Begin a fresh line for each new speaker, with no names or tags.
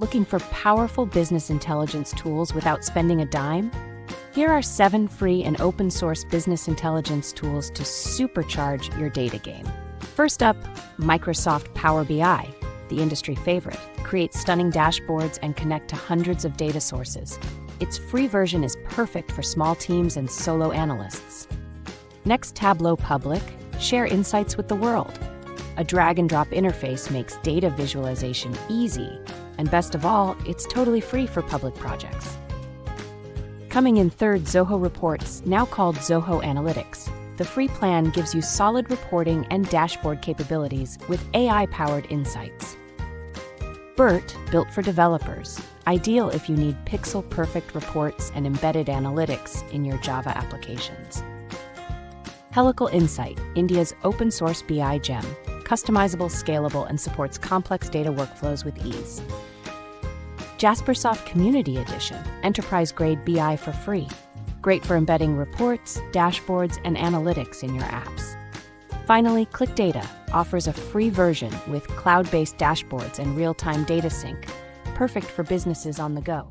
Looking for powerful business intelligence tools without spending a dime? Here are 7 free and open-source business intelligence tools to supercharge your data game. First up, Microsoft Power BI, the industry favorite, creates stunning dashboards and connect to hundreds of data sources. Its free version is perfect for small teams and solo analysts. Next, Tableau Public, share insights with the world. A drag-and-drop interface makes data visualization easy, and best of all, it's totally free for public projects. Coming in third, Zoho Reports, now called Zoho Analytics. The free plan gives you solid reporting and dashboard capabilities with AI-powered insights. BIRT, built for developers, ideal if you need pixel-perfect reports and embedded analytics in your Java applications. Helical Insight, India's open-source BI gem, customizable, scalable, and supports complex data workflows with ease. Jaspersoft Community Edition, enterprise-grade BI for free. Great for embedding reports, dashboards, and analytics in your apps. Finally, ClicData offers a free version with cloud-based dashboards and real-time data sync, perfect for businesses on the go.